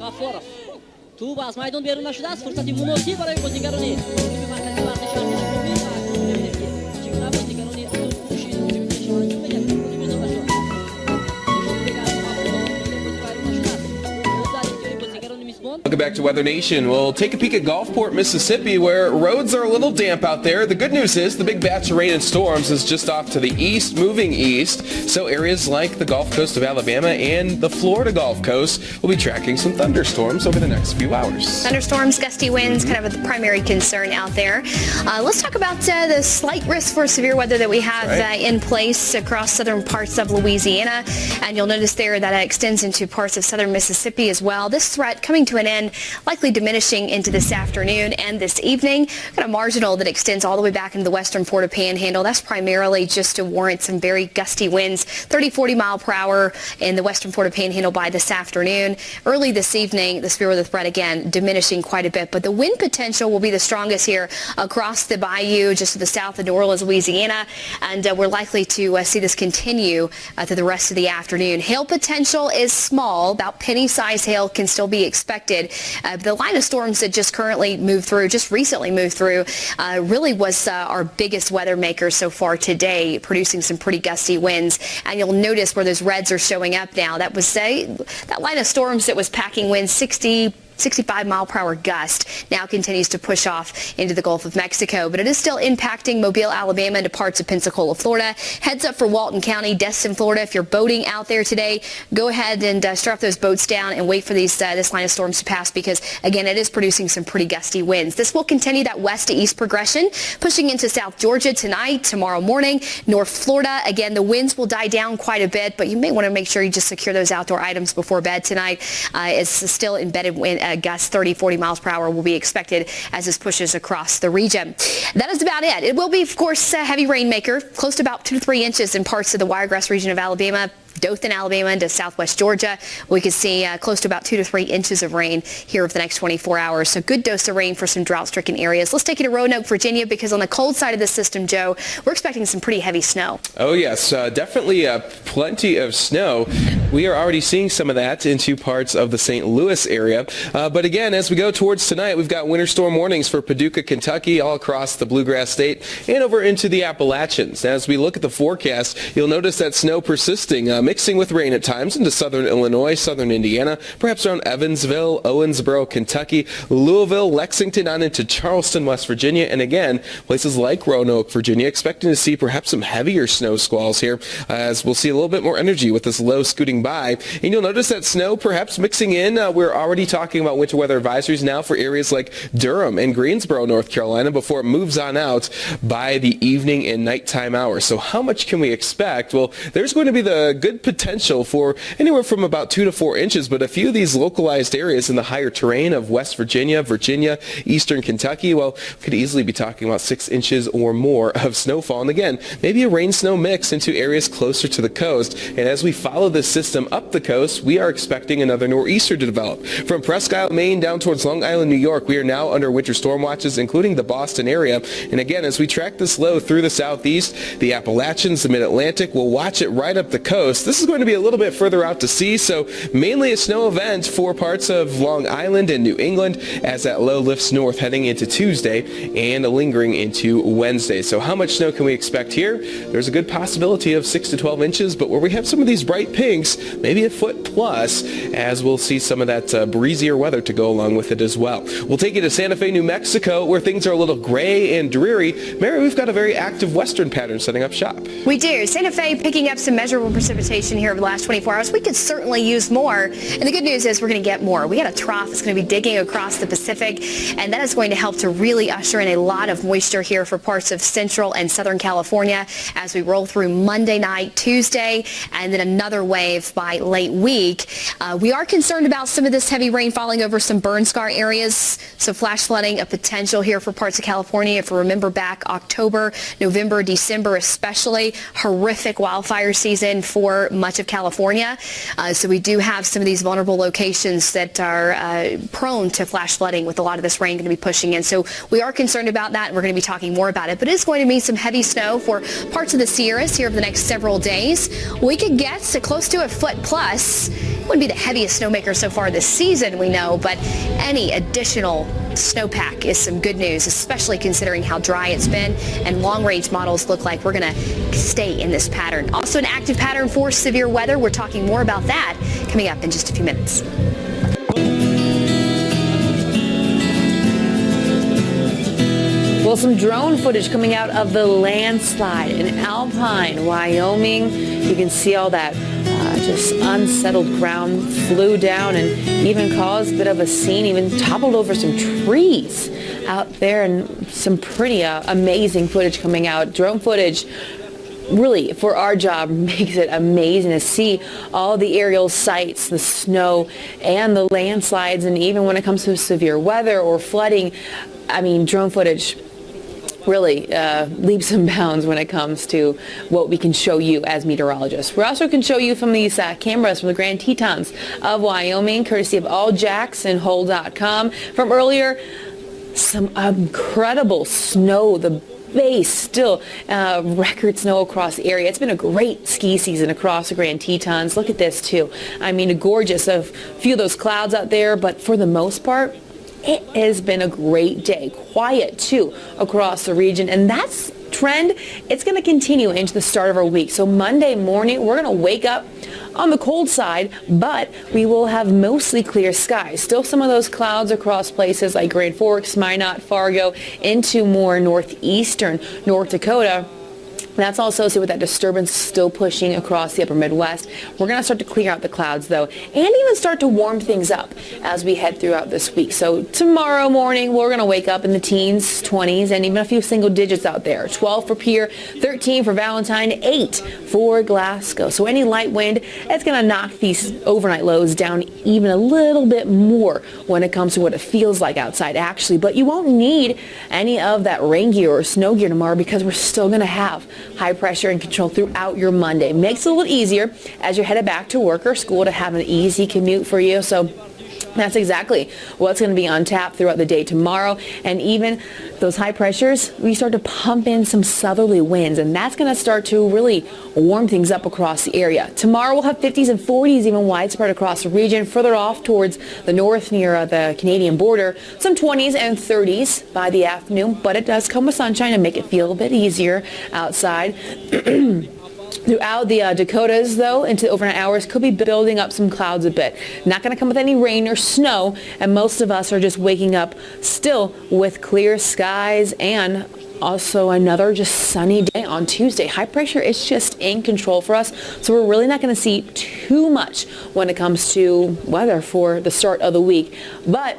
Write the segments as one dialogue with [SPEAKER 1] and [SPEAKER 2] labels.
[SPEAKER 1] غفارov توپ از میدان بیرون نشده است. فرصتی مناسب برای بازیگران تیم مرکزی ورزش ارتش قومی و ببینید که چگونه بازیگران خودش انجام بدن.
[SPEAKER 2] Welcome back to Weather Nation. We'll take a peek at Gulfport, Mississippi, where roads are a little damp out there. The good news is the big batch of rain and storms is just off to the east, moving east. So areas like the Gulf Coast of Alabama and the Florida Gulf Coast will be tracking some thunderstorms over the next few hours.
[SPEAKER 3] Thunderstorms, gusty winds, kind of the primary concern out there. Let's talk about the slight risk for severe weather that we have in place across southern parts of Louisiana. And you'll notice there that it extends into parts of southern Mississippi as well. This threat coming to an end, likely diminishing into this afternoon and this evening. Got a marginal that extends all the way back into the western Florida Panhandle. That's primarily just to warrant some very gusty winds, 30-40 mile per hour in the western Florida Panhandle by this afternoon. Early this evening, the sphere of the threat again diminishing quite a bit, but the wind potential will be the strongest here across the bayou just to the south of New Orleans, Louisiana, and we're likely to see this continue through the rest of the afternoon. Hail potential is small, about penny-sized hail can still be expected. The line of storms that just recently moved through, really was our biggest weather maker so far today, producing some pretty gusty winds. And you'll notice where those reds are showing up now. That was that line of storms that was packing winds 65 mile per hour gust now continues to push off into the Gulf of Mexico, but it is still impacting Mobile, Alabama into parts of Pensacola, Florida. Heads up for Walton County, Destin, Florida. If you're boating out there today, go ahead and strap those boats down and wait for this line of storms to pass because, again, it is producing some pretty gusty winds. This will continue that west to east progression, pushing into South Georgia tonight, tomorrow morning. North Florida, again, the winds will die down quite a bit, but you may want to make sure you just secure those outdoor items before bed tonight. It's still embedded wind. Gusts 30-40 miles per hour will be expected as this pushes across the region. That is about it. It will be, of course, a heavy rainmaker, close to about 2 to 3 inches in parts of the Wiregrass region of Alabama. Dothan, Alabama into southwest Georgia. We could see close to about 2 to 3 inches of rain here over the next 24 hours. So good dose of rain for some drought-stricken areas. Let's take you to Roanoke, Virginia, because on the cold side of the system, Joe, we're expecting some pretty heavy snow.
[SPEAKER 2] Oh, yes, definitely plenty of snow. We are already seeing some of that into parts of the St. Louis area. But again, as we go towards tonight, we've got winter storm warnings for Paducah, Kentucky, all across the Bluegrass State, and over into the Appalachians. Now, as we look at the forecast, you'll notice that snow persisting, mixing with rain at times into southern Illinois, southern Indiana, perhaps around Evansville, Owensboro, Kentucky, Louisville, Lexington, on into Charleston, West Virginia, and again, places like Roanoke, Virginia, expecting to see perhaps some heavier snow squalls here, as we'll see a little bit more energy with this low scooting by. And you'll notice that snow perhaps mixing in. We're already talking about winter weather advisories now for areas like Durham and Greensboro, North Carolina, before it moves on out by the evening and nighttime hours. So how much can we expect? Well, there's going to be the good potential for anywhere from about 2 to 4 inches, but a few of these localized areas in the higher terrain of West Virginia, eastern Kentucky, well, could easily be talking about 6 inches or more of snowfall. And again, maybe a rain-snow mix into areas closer to the coast. And as we follow this system up the coast, we are expecting another nor'easter to develop. From Presque Isle, Maine, down towards Long Island, New York, we are now under winter storm watches, including the Boston area. And again, as we track this low through the southeast, the Appalachians, the Mid-Atlantic, we'll watch it right up the coast. This is going to be a little bit further out to sea, so mainly a snow event for parts of Long Island and New England as that low lifts north heading into Tuesday and lingering into Wednesday. So how much snow can we expect here? There's a good possibility of 6 to 12 inches, but where we have some of these bright pinks, maybe a foot plus, as we'll see some of that breezier weather to go along with it as well. We'll take you to Santa Fe, New Mexico, where things are a little gray and dreary. Mary, we've got a very active western pattern setting up shop.
[SPEAKER 3] We do. Santa Fe picking up some measurable precipitation here over the last 24 hours. We could certainly use more. And the good news is we're going to get more. We got a trough that's going to be digging across the Pacific, and that is going to help to really usher in a lot of moisture here for parts of central and southern California as we roll through Monday night, Tuesday, and then another wave by late week. We are concerned about some of this heavy rain falling over some burn scar areas, so flash flooding a potential here for parts of California. If you remember back October, November, December especially, horrific wildfire season for much of California. So we do have some of these vulnerable locations that are prone to flash flooding with a lot of this rain going to be pushing in. So we are concerned about that, and we're going to be talking more about it. But it's going to mean some heavy snow for parts of the Sierras here over the next several days. We could get to close to a foot plus wouldn't be the heaviest snowmaker so far this season, we know, but any additional snowpack is some good news, especially considering how dry it's been, and long-range models look like we're going to stay in this pattern. Also an active pattern for severe weather. We're talking more about that coming up in just a few minutes.
[SPEAKER 4] Well, some drone footage coming out of the landslide in Alpine, Wyoming. You can see all that just unsettled ground flew down and even caused a bit of a scene, even toppled over some trees out there, and some pretty amazing footage coming out. Drone footage really, for our job, makes it amazing to see all the aerial sites, the snow and the landslides, and even when it comes to severe weather or flooding, I mean, drone footage really leaps and bounds when it comes to what we can show you as meteorologists. We also can show you from these cameras from the Grand Tetons of Wyoming, courtesy of alljacksonhole.com. From earlier, some incredible snow. The base still record snow across the area. It's been a great ski season across the Grand Tetons. Look at this too. I mean, gorgeous. A few of those clouds out there, but for the most part, it has been a great day. Quiet too across the region, and that's trend. It's going to continue into the start of our week. So Monday morning, we're going to wake up on the cold side, but we will have mostly clear skies. Still some of those clouds across places like Grand Forks, Minot, Fargo, into more northeastern North Dakota. That's all associated with that disturbance still pushing across the upper Midwest. We're going to start to clear out the clouds, though, and even start to warm things up as we head throughout this week. So tomorrow morning, we're going to wake up in the teens, 20s, and even a few single digits out there. 12 for Pierre, 13 for Valentine, 8 for Glasgow. So any light wind, it's going to knock these overnight lows down even a little bit more when it comes to what it feels like outside, actually. But you won't need any of that rain gear or snow gear tomorrow, because we're still going to have high pressure and control throughout your Monday. Makes it a little easier as you're headed back to work or school to have an easy commute for you. So that's exactly what's going to be on tap throughout the day tomorrow. And even those high pressures, we start to pump in some southerly winds, and that's going to start to really warm things up across the area. Tomorrow we'll have 50s and 40s even widespread across the region. Further off towards the north near the Canadian border, some 20s and 30s by the afternoon, but it does come with sunshine and make it feel a bit easier outside. Throughout the Dakotas, though, into the overnight hours, could be building up some clouds a bit. Not going to come with any rain or snow, and most of us are just waking up still with clear skies and also another just sunny day on Tuesday. High pressure is just in control for us, so we're really not going to see too much when it comes to weather for the start of the week. But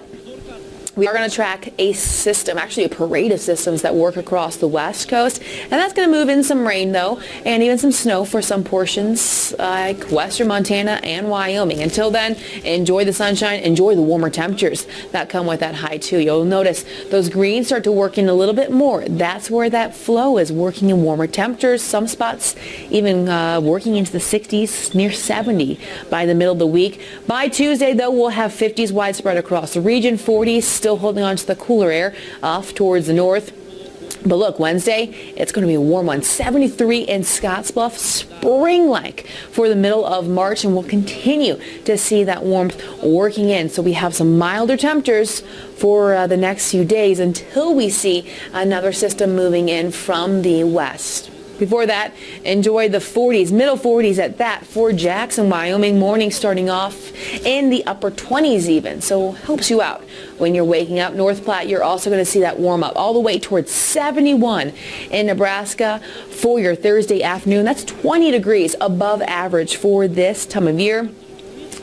[SPEAKER 4] we are going to track a system, actually a parade of systems that work across the west coast, and that's going to move in some rain, though, and even some snow for some portions like western Montana and Wyoming. Until then, enjoy the sunshine, enjoy the warmer temperatures that come with that high too. You'll notice those greens start to work in a little bit more. That's where that flow is working in warmer temperatures. Some spots even working into the 60s, near 70 by the middle of the week. By Tuesday, though, we'll have 50s widespread across the region, 40s still holding on to the cooler air off towards the north. But look, Wednesday, it's going to be a warm one. 73 in Scottsbluff, spring-like for the middle of March, and we'll continue to see that warmth working in. So we have some milder temperatures for the next few days until we see another system moving in from the west. Before that, enjoy the 40s, middle 40s at that for Jackson, Wyoming. Morning starting off in the upper 20s even, so helps you out when you're waking up. North Platte, you're also going to see that warm up all the way towards 71 in Nebraska for your Thursday afternoon. That's 20 degrees above average for this time of year.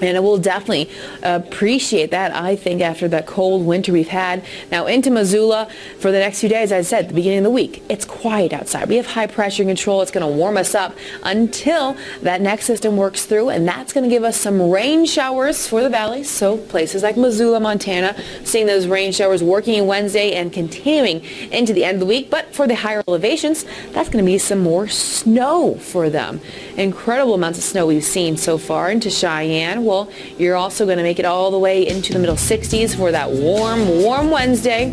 [SPEAKER 4] And I will definitely appreciate that, I think, after that cold winter we've had. Now into Missoula for the next few days, as I said, at the beginning of the week, it's quiet outside. We have high pressure control. It's going to warm us up until that next system works through, and that's going to give us some rain showers for the valleys. So places like Missoula, Montana, seeing those rain showers working in Wednesday and continuing into the end of the week. But for the higher elevations, that's going to be some more snow for them. Incredible amounts of snow we've seen so far into Cheyenne. Well, you're also going to make it all the way into the middle 60s for that warm Wednesday.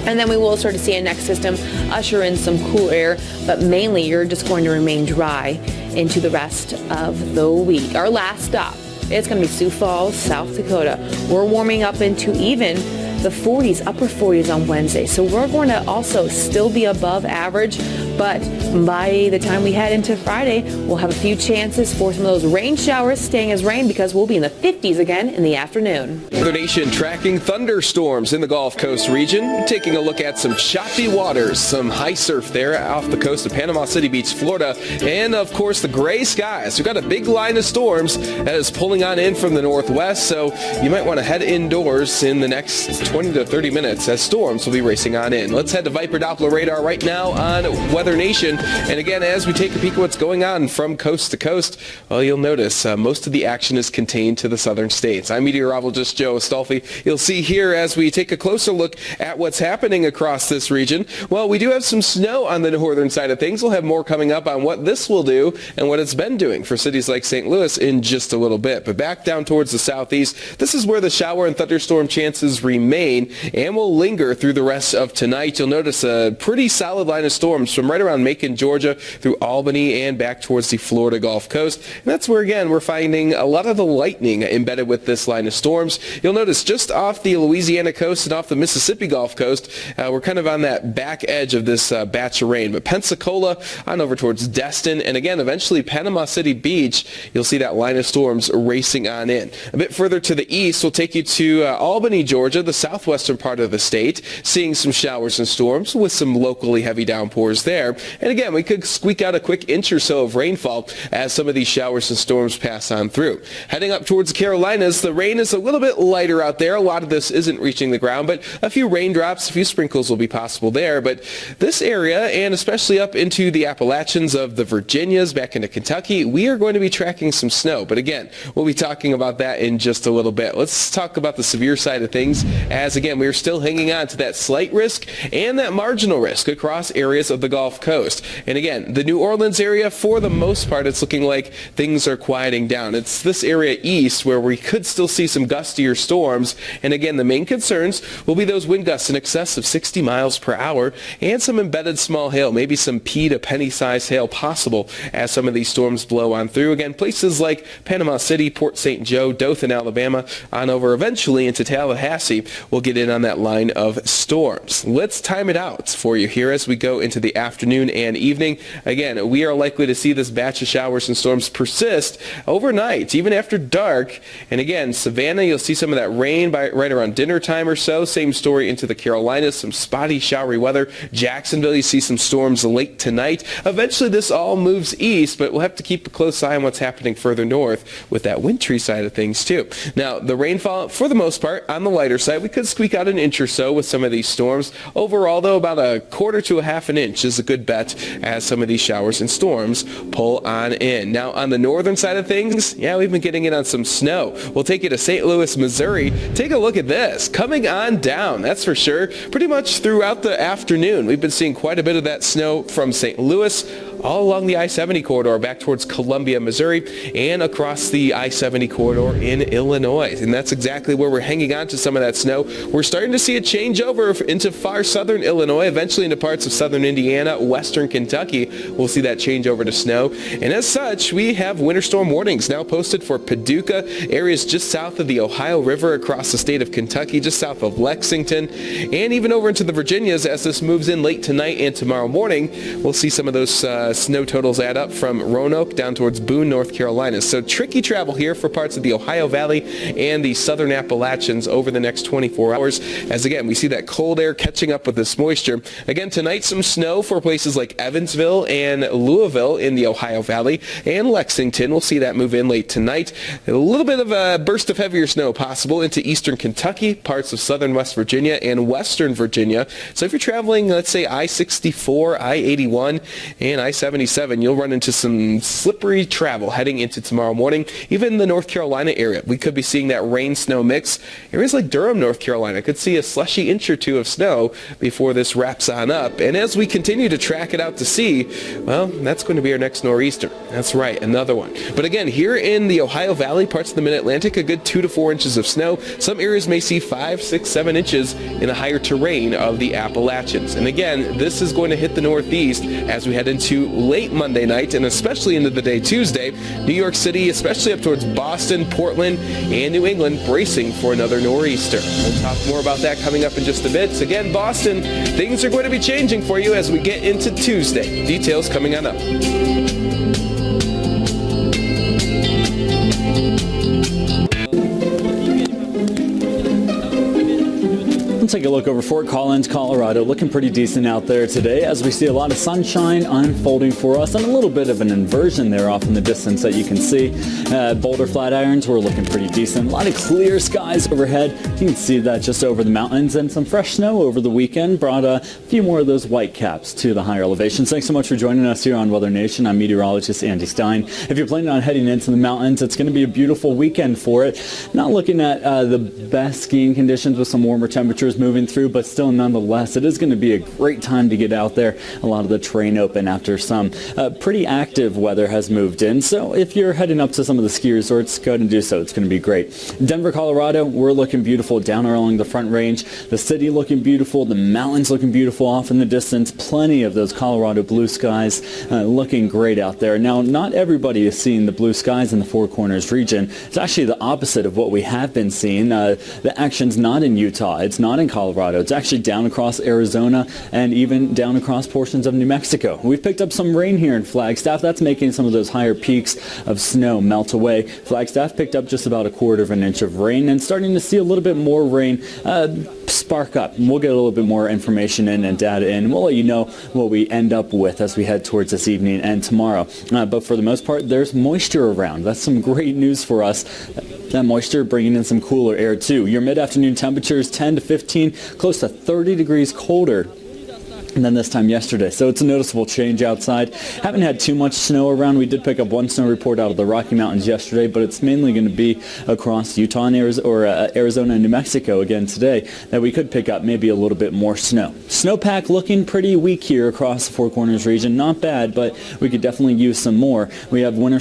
[SPEAKER 4] And then we will start to see a next system usher in some cool air, but mainly you're just going to remain dry into the rest of the week. Our last stop it's going to be Sioux Falls, South Dakota. We're warming up into even the 40s, upper 40s on Wednesday. So we're going to also still be above average, but by the time we head into Friday, we'll have a few chances for some of those rain showers staying as rain because we'll be in the 50s again in the afternoon.
[SPEAKER 2] Weather Nation tracking thunderstorms in the Gulf Coast region, taking a look at some choppy waters, some high surf there off the coast of Panama City Beach, Florida, and of course the gray skies. We've got a big line of storms that is pulling on in from the northwest, so you might want to head indoors in the next 20 to 30 minutes as storms will be racing on in. Let's head to Viper Doppler radar right now on Weather Nation. And again, as we take a peek at what's going on from coast to coast, well, you'll notice most of the action is contained to the southern states. I'm meteorologist Joe Astolfi. You'll see here as we take a closer look at what's happening across this region. Well, we do have some snow on the northern side of things. We'll have more coming up on what this will do and what it's been doing for cities like St. Louis in just a little bit. But back down towards the southeast, this is where the shower and thunderstorm chances remain and will linger through the rest of tonight. You'll notice a pretty solid line of storms from right around Macon, Georgia, through Albany and back towards the Florida Gulf Coast. And that's where, again, we're finding a lot of the lightning embedded with this line of storms. You'll notice just off the Louisiana coast and off the Mississippi Gulf Coast, we're kind of on that back edge of this batch of rain. But Pensacola on over towards Destin, and again, eventually Panama City Beach, you'll see that line of storms racing on in. A bit further to the east, we'll take you to Albany, Georgia, the southwestern part of the state, seeing some showers and storms with some locally heavy downpours there. And again, we could squeak out a quick inch or so of rainfall as some of these showers and storms pass on through. Heading up towards the Carolinas, the rain is a little bit lighter out there. A lot of this isn't reaching the ground, but a few raindrops, a few sprinkles will be possible there. But this area, and especially up into the Appalachians of the Virginias, back into Kentucky, we are going to be tracking some snow. But again, we'll be talking about that in just a little bit. Let's talk about the severe side of things, as again, we are still hanging on to that slight risk and that marginal risk across areas of the Gulf Coast. And again, the New Orleans area, for the most part, it's looking like things are quieting down. It's this area east where we could still see some gustier storms. And again, the main concerns will be those wind gusts in excess of 60 miles per hour and some embedded small hail, maybe some pea to penny-sized hail possible as some of these storms blow on through. Again, places like Panama City, Port St. Joe, Dothan, Alabama, on over eventually into Tallahassee will get in on that line of storms. Let's time it out for you here as we go into the afternoon and evening. Again, we are likely to see this batch of showers and storms persist overnight, even after dark. And again, Savannah, you'll see some of that rain by right around dinner time or so. Same story into the Carolinas, some spotty, showery weather. Jacksonville, you see some storms late tonight. Eventually, this all moves east, but we'll have to keep a close eye on what's happening further north with that wintry side of things too. Now, the rainfall, for the most part, on the lighter side, we could squeak out an inch or so with some of these storms. Overall, though, about a quarter to a half an inch is a good bet as some of these showers and storms pull on in. Now, on the northern side of things, yeah, we've been getting in on some snow. We'll take you to St. Louis, Missouri. Take a look at this. Coming on down, that's for sure. Pretty much throughout the afternoon, we've been seeing quite a bit of that snow from St. Louis all along the I-70 corridor back towards Columbia, Missouri, and across the I-70 corridor in Illinois. And that's exactly where we're hanging on to some of that snow. We're starting to see it change over into far southern Illinois, eventually into parts of southern Indiana, western Kentucky. We'll see that change over to snow. And as such, we have winter storm warnings now posted for Paducah, areas just south of the Ohio River across the state of Kentucky, just south of Lexington, and even over into the Virginias as this moves in late tonight and tomorrow morning. We'll see some of those snow totals add up from Roanoke down towards Boone, North Carolina. So tricky travel here for parts of the Ohio Valley and the southern Appalachians over the next 24 hours. As again, we see that cold air catching up with this moisture. Again, tonight some snow for places like Evansville and Louisville in the Ohio Valley, and Lexington. We'll see that move in late tonight. A little bit of a burst of heavier snow possible into eastern Kentucky, parts of southern West Virginia and western Virginia. So if you're traveling, let's say I-64, I-81, and I-77, you'll run into some slippery travel heading into tomorrow morning. Even the North Carolina area, we could be seeing that rain-snow mix. Areas like Durham, North Carolina, could see a slushy inch or two of snow before this wraps on up. And as we continue to track it out to sea, well, that's going to be our next nor'easter. That's right, another one. But again, here in the Ohio Valley, parts of the Mid-Atlantic, a good 2 to 4 inches of snow. Some areas may see 5, 6, 7 inches in the higher terrain of the Appalachians. And again, this is going to hit the northeast as we head into into late Monday night and especially into the day Tuesday. New York City, especially up towards Boston, Portland, and New England, bracing for another nor'easter. We'll talk more about that coming up in just a bit. So again, Boston, things are going to be changing for you as we get into Tuesday. Details coming on up.
[SPEAKER 5] Let's take a look over Fort Collins, Colorado. Looking pretty decent out there today as we see a lot of sunshine unfolding for us and a little bit of an inversion there off in the distance that you can see. Boulder Flatirons, we're looking pretty decent. A lot of clear skies overhead. You can see that just over the mountains, and some fresh snow over the weekend brought a few more of those white caps to the higher elevations. Thanks so much for joining us here on Weather Nation. I'm meteorologist Andy Stein. If you're planning on heading into the mountains, it's going to be a beautiful weekend for it. Not looking at the best skiing conditions with some warmer temperatures moving through, but still nonetheless it is going to be a great time to get out there. A lot of the terrain open after some pretty active weather has moved in, so if you're heading up to some of the ski resorts, go ahead and do so. It's going to be great. Denver, Colorado, we're looking beautiful down along the Front Range. The city looking beautiful, the mountains looking beautiful off in the distance. Plenty of those Colorado blue skies looking great out there. Now, not everybody is seeing the blue skies in the Four Corners region. It's actually the opposite of what we have been seeing. The action's not in Utah. It's not in Colorado. It's actually down across Arizona and even down across portions of New Mexico. We've picked up some rain here in Flagstaff. That's making some of those higher peaks of snow melt away. Flagstaff picked up just about 1/4 of an inch of rain and starting to see a little bit more rain spark up. We'll get a little bit more information in and data in. We'll let you know what we end up with as we head towards this evening and tomorrow. But for the most part, there's moisture around. That's some great news for us. That moisture bringing in some cooler air too. Your mid-afternoon temperatures 10 to 15, close to 30 degrees colder than this time yesterday. So it's a noticeable change outside. Haven't had too much snow around. We did pick up one snow report out of the Rocky Mountains yesterday, but it's mainly going to be across Utah and Arizona and New Mexico again today that we could pick up maybe a little bit more snow. Snowpack looking pretty weak here across the Four Corners region. Not bad, but we could definitely use some more. We have winter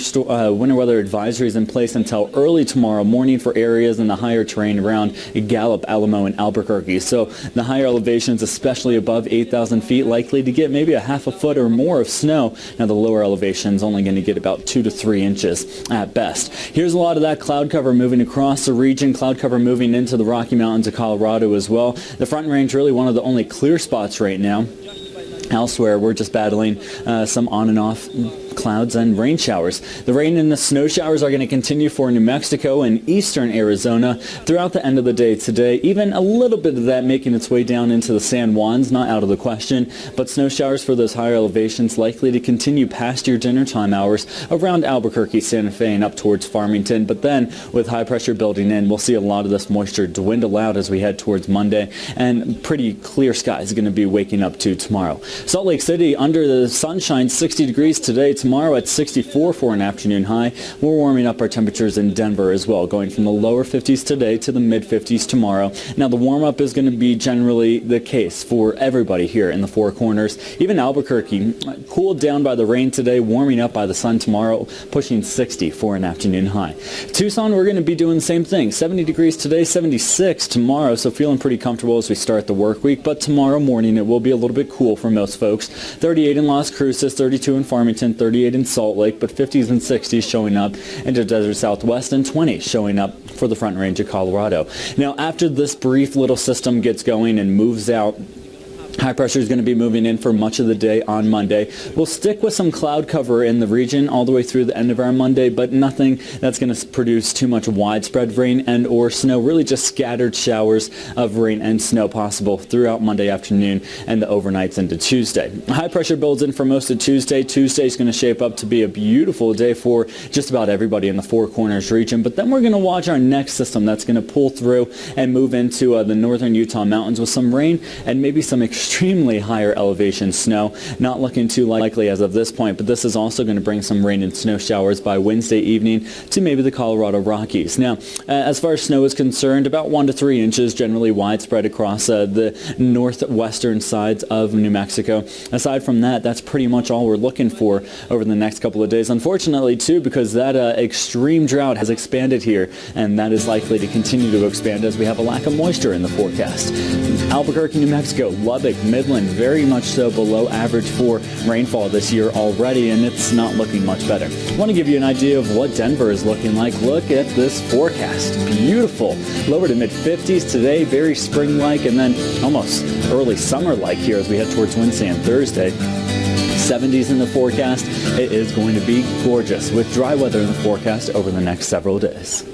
[SPEAKER 5] weather advisories in place until early tomorrow morning for areas in the higher terrain around Gallup, Alamo, and Albuquerque. So the higher elevations, especially above 8,000 feet, likely to get maybe a half a foot or more of snow. Now the lower elevations only going to get about 2 to 3 inches at best. Here's a lot of that cloud cover moving across the region, cloud cover moving into the Rocky Mountains of Colorado as well. The Front Range really one of the only clear spots right now. Elsewhere, we're just battling some on and off clouds and rain showers. The rain and the snow showers are going to continue for New Mexico and eastern Arizona throughout the end of the day today. Even a little bit of that making its way down into the San Juans, not out of the question, but snow showers for those higher elevations likely to continue past your dinner time hours around Albuquerque, Santa Fe, and up towards Farmington. But then with high pressure building in, we'll see a lot of this moisture dwindle out as we head towards Monday, and pretty clear skies are going to be waking up to tomorrow. Salt Lake City under the sunshine, 60 degrees today. Tomorrow at 64 for an afternoon high. We're warming up our temperatures in Denver as well, going from the lower 50s today to the mid 50s tomorrow. Now the warm up is going to be generally the case for everybody here in the Four Corners. Even Albuquerque cooled down by the rain today, warming up by the sun tomorrow, pushing 60 for an afternoon high. Tucson, we're going to be doing the same thing. 70 degrees today, 76 tomorrow, so feeling pretty comfortable as we start the work week. But tomorrow morning it will be a little bit cool for most folks. 38 in Las Cruces, 32 in Farmington, 38 in Salt Lake, but 50s and 60s showing up into Desert Southwest, and 20 showing up for the Front Range of Colorado. Now, after this brief little system gets going and moves out, high pressure is going to be moving in for much of the day on Monday. We'll stick with some cloud cover in the region all the way through the end of our Monday, but nothing that's going to produce too much widespread rain and or snow, really just scattered showers of rain and snow possible throughout Monday afternoon and the overnights into Tuesday. High pressure builds in for most of Tuesday. Tuesday is going to shape up to be a beautiful day for just about everybody in the Four Corners region, but then we're going to watch our next system that's going to pull through and move into the northern Utah mountains with some rain and maybe some extremely higher elevation snow. Not looking too likely as of this point, but this is also going to bring some rain and snow showers by Wednesday evening to maybe the Colorado Rockies. Now, as far as snow is concerned, about 1 to 3 inches generally widespread across the northwestern sides of New Mexico. Aside from that, that's pretty much all we're looking for over the next couple of days. Unfortunately, too, because that extreme drought has expanded here, and that is likely to continue to expand as we have a lack of moisture in the forecast. Albuquerque, New Mexico, Lubbock, Lake, Midland, very much so below average for rainfall this year already, and it's not looking much better. I want to give you an idea of what Denver is looking like. Look at this forecast. Beautiful. Lower to mid-50s today, very spring-like, and then almost early summer-like here as we head towards Wednesday and Thursday. 70s in the forecast. It is going to be gorgeous with dry weather in the forecast over the next several days.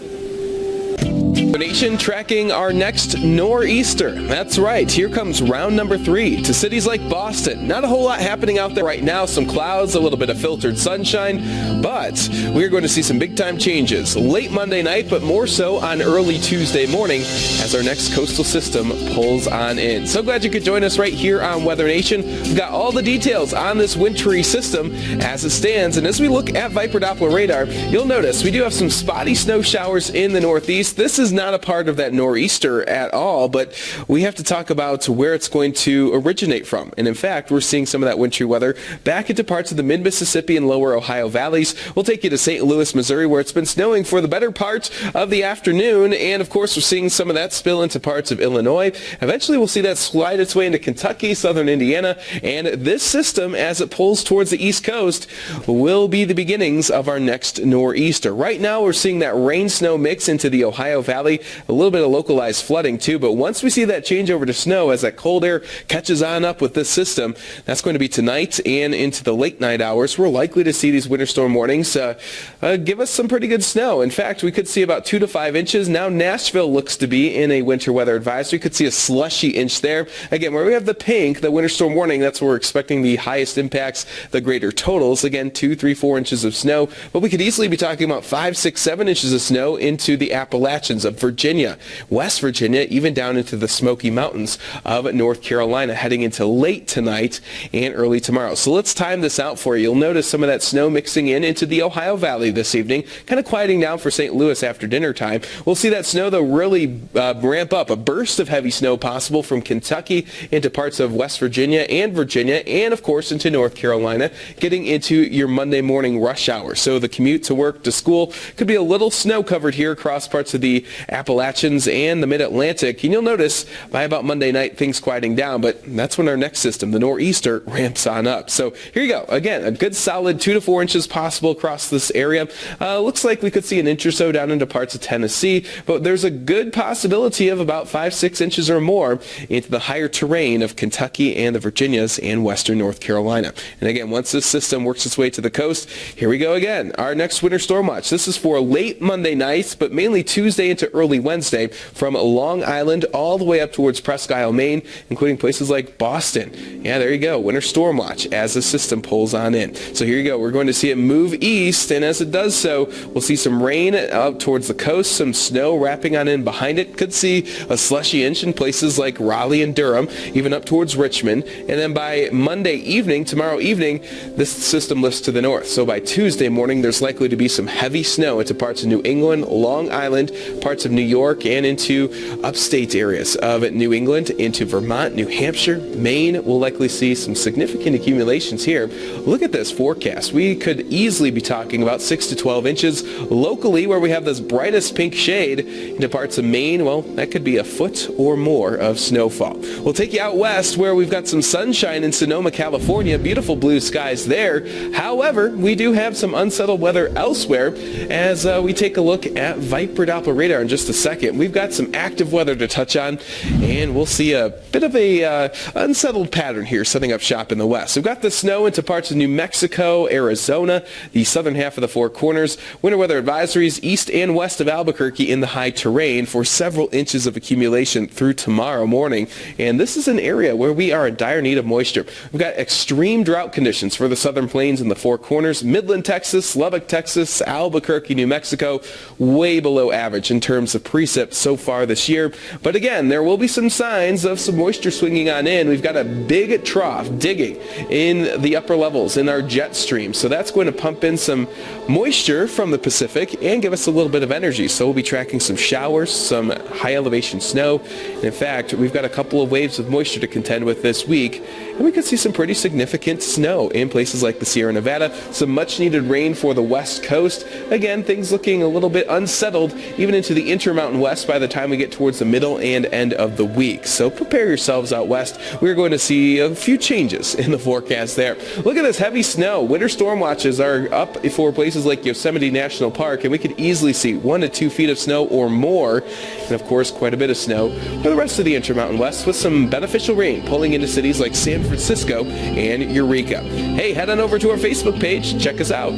[SPEAKER 2] Nation tracking our next nor'easter. That's right. Here comes round number 3 to cities like Boston. Not a whole lot happening out there right now. Some clouds, a little bit of filtered sunshine, but we're going to see some big-time changes late Monday night, but more so on early Tuesday morning as our next coastal system pulls on in. So glad you could join us right here on Weather Nation. We've got all the details on this wintry system as it stands, and as we look at Viper Doppler radar, you'll notice we do have some spotty snow showers in the northeast. This is not a part of that nor'easter at all, but we have to talk about where it's going to originate from. And in fact, we're seeing some of that wintry weather back into parts of the mid-Mississippi and lower Ohio valleys. We'll take you to St. Louis, Missouri, where it's been snowing for the better part of the afternoon. And of course, we're seeing some of that spill into parts of Illinois. Eventually, we'll see that slide its way into Kentucky, southern Indiana. And this system, as it pulls towards the East Coast, will be the beginnings of our next nor'easter. Right now, we're seeing that rain-snow mix into the Ohio Valley. A little bit of localized flooding too, but once we see that change over to snow as that cold air catches on up with this system, that's going to be tonight and into the late night hours. We're likely to see these winter storm warnings give us some pretty good snow. In fact, we could see about 2 to 5 inches. Now Nashville looks to be in a winter weather advisory. Could see a slushy inch there. Again, where we have the pink, the winter storm warning, that's where we're expecting the highest impacts, the greater totals. Again, 2, 3, 4 inches of snow, but we could easily be talking about 5, 6, 7 inches of snow into the Appalachians of Virginia, West Virginia, even down into the Smoky Mountains of North Carolina, heading into late tonight and early tomorrow. So let's time this out for you. You'll notice some of that snow mixing in into the Ohio Valley this evening, kind of quieting down for St. Louis after dinner time. We'll see that snow, though, really ramp up. A burst of heavy snow possible from Kentucky into parts of West Virginia, and of course into North Carolina, getting into your Monday morning rush hour. So the commute to work, to school, could be a little snow covered here across parts of the Appalachians and the mid-Atlantic. And you'll notice by about Monday night things quieting down, but that's when our next system, the nor'easter, ramps on up. So here you go. Again, a good solid 2 to 4 inches possible across this area. Looks like we could see an inch or so down into parts of Tennessee, but there's a good possibility of about 5, 6 inches or more into the higher terrain of Kentucky and the Virginias and western North Carolina. And again, once this system works its way to the coast, here we go again. Our next winter storm watch. This is for late Monday nights, but mainly Tuesday into early Wednesday, from Long Island all the way up towards Presque Isle, Maine, including places like Boston. Yeah, there you go. Winter storm watch as the system pulls on in. So here you go. We're going to see it move east, and as it does so, we'll see some rain up towards the coast, some snow wrapping on in behind it. Could see a slushy inch in places like Raleigh and Durham, even up towards Richmond. And then by Monday evening, tomorrow evening, this system lifts to the north. So by Tuesday morning, there's likely to be some heavy snow into parts of New England, Long Island, parts of New York, and into upstate areas of New England, into Vermont, New Hampshire, Maine. We'll likely see some significant accumulations here. Look at this forecast. We could easily be talking about 6 to 12 inches locally, where we have this brightest pink shade into parts of Maine. Well, that could be a foot or more of snowfall. We'll take you out west, where we've got some sunshine in Sonoma, California. Beautiful blue skies there. However, we do have some unsettled weather elsewhere as we take a look at Viper Doppler radar in just a second. We've got some active weather to touch on, and we'll see a bit of a unsettled pattern here setting up shop in the west. We've got the snow into parts of New Mexico, Arizona, the southern half of the Four Corners. Winter weather advisories east and west of Albuquerque in the high terrain for several inches of accumulation through tomorrow morning. And this is an area where we are in dire need of moisture. We've got extreme drought conditions for the southern plains and the Four Corners, Midland, Texas, Lubbock, Texas, Albuquerque, New Mexico, way below average in terms of precip so far this year. But again, there will be some signs of some moisture swinging on in. We've got a big trough digging in the upper levels in our jet stream. So that's going to pump in some moisture from the Pacific and give us a little bit of energy. So we'll be tracking some showers, some high elevation snow. And in fact, we've got a couple of waves of moisture to contend with this week. And we could see some pretty significant snow in places like the Sierra Nevada. Some much needed rain for the west coast. Again, things looking a little bit unsettled even into the Intermountain West by the time we get towards the middle and end of the week. So prepare yourselves out west. We're going to see a few changes in the forecast there. Look at this heavy snow. Winter storm watches are up for places like Yosemite National Park, and we could easily see 1 to 2 feet of snow or more, and of course quite a bit of snow for the rest of the Intermountain West, with some beneficial rain pulling into cities like San Francisco and Eureka. Hey, head on over to our Facebook page. Check us out.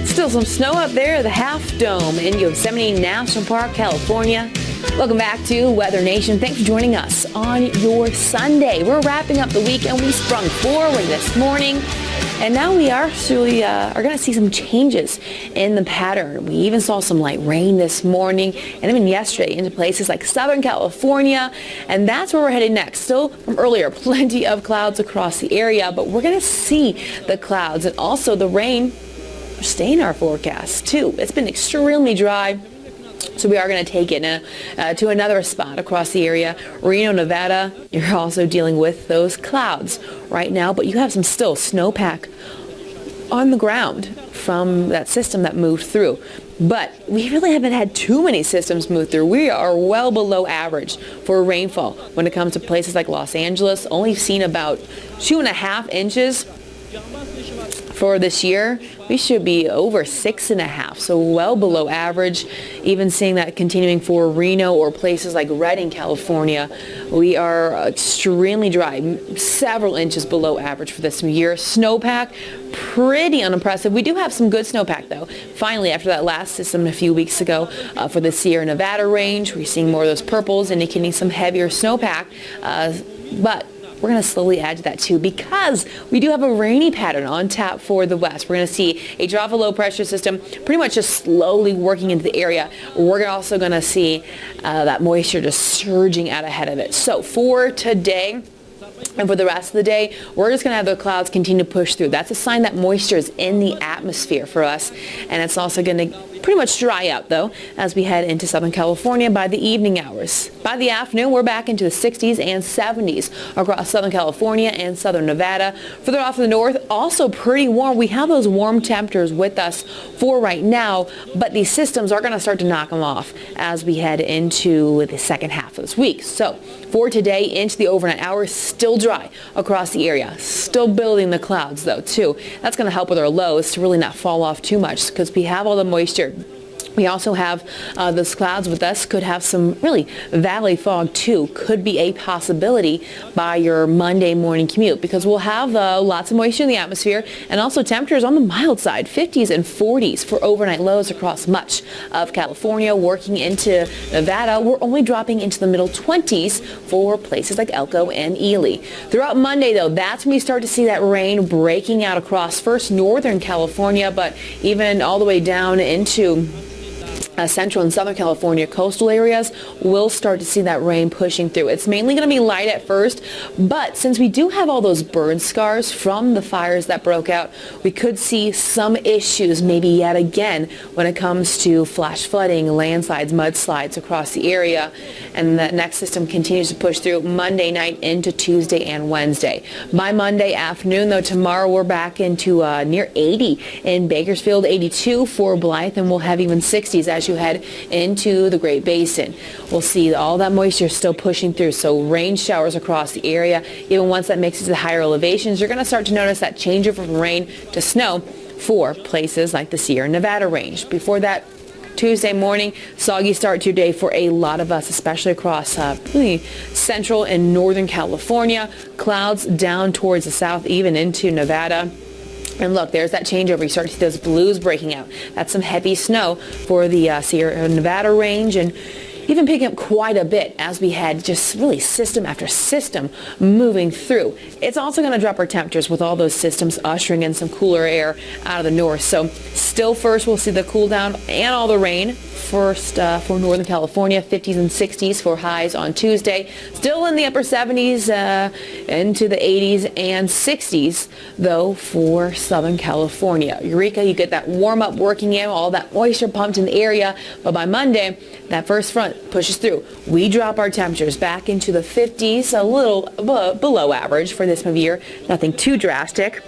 [SPEAKER 4] Still some snow up there, the Half Dome in Yosemite National Park, California. Welcome back to Weather Nation. Thanks for joining us on your Sunday. We're wrapping up the week and we sprung forward this morning. And now we are going to see some changes in the pattern. We even saw some light rain this morning and even yesterday into places like Southern California. And that's where we're headed next. Still from earlier, plenty of clouds across the area, but we're going to see the clouds and also the rain stay in our forecast too. It's been extremely dry. So we are going to take it to another spot across the area. Reno, Nevada, you're also dealing with those clouds right now, but you have some still snowpack on the ground from that system that moved through. But we really haven't had too many systems move through. We are well below average for rainfall when it comes to places like Los Angeles. Only seen about 2.5 inches for this year. We should be over 6.5, so well below average. Even seeing that continuing for Reno or places like Redding, California. We are extremely dry, several inches below average for this year. Snowpack, pretty unimpressive. We do have some good snowpack though. Finally, after that last system a few weeks ago for the Sierra Nevada range, we're seeing more of those purples indicating some heavier snowpack, but we're going to slowly add to that too because we do have a rainy pattern on tap for the west. We're going to see a drop of low pressure system pretty much just slowly working into the area. We're also going to see that moisture just surging out ahead of it. So for today and for the rest of the day, we're just going to have the clouds continue to push through. That's a sign that moisture is in the atmosphere for us, and it's also going to pretty much dry out though as we head into Southern California by the evening hours. By the afternoon, we're back into the 60s and 70s across Southern California and Southern Nevada. Further off to the north, also pretty warm. We have those warm temperatures with us for right now, but these systems are going to start to knock them off as we head into the second half of this week. So for today into the overnight hours, still dry across the area. Still building the clouds though too. That's going to help with our lows to really not fall off too much because we have all the moisture. We also have those clouds with us, could have some really valley fog too. Could be a possibility by your Monday morning commute because we'll have lots of moisture in the atmosphere and also temperatures on the mild side, 50s and 40s for overnight lows across much of California. Working into Nevada, we're only dropping into the middle 20s for places like Elko and Ely. Throughout Monday though, that's when we start to see that rain breaking out across first northern California, but even all the way down into Central and Southern California coastal areas. We'll start to see that rain pushing through. It's mainly going to be light at first, but since we do have all those burn scars from the fires that broke out, we could see some issues maybe yet again when it comes to flash flooding, landslides, mudslides across the area. And that next system continues to push through Monday night into Tuesday and Wednesday. By Monday afternoon, though, tomorrow we're back into near 80 in Bakersfield, 82 for Blythe, and we'll have even 60s as you head into the Great Basin. We'll see all that moisture still pushing through, so rain showers across the area. Even once that makes it to the higher elevations, you're going to start to notice that changeover from rain to snow for places like the Sierra Nevada range. Before that, Tuesday morning, soggy start to your day for a lot of us, especially across central and northern California. Clouds down towards the south, even into Nevada. And look, there's that changeover. You start to see those blues breaking out. That's some heavy snow for the Sierra Nevada range, and even picking up quite a bit as we had just really system after system moving through. It's also going to drop our temperatures with all those systems ushering in some cooler air out of the north. So still first we'll see the cool down and all the rain. First for Northern California, 50s and 60s for highs on Tuesday. Still in the upper 70s into the 80s and 60s, though, for Southern California. Eureka, you get that warm up working in, all that moisture pumped in the area. But by Monday, that first front pushes through. We drop our temperatures back into the 50s, a little below average for this time of year. Nothing too drastic.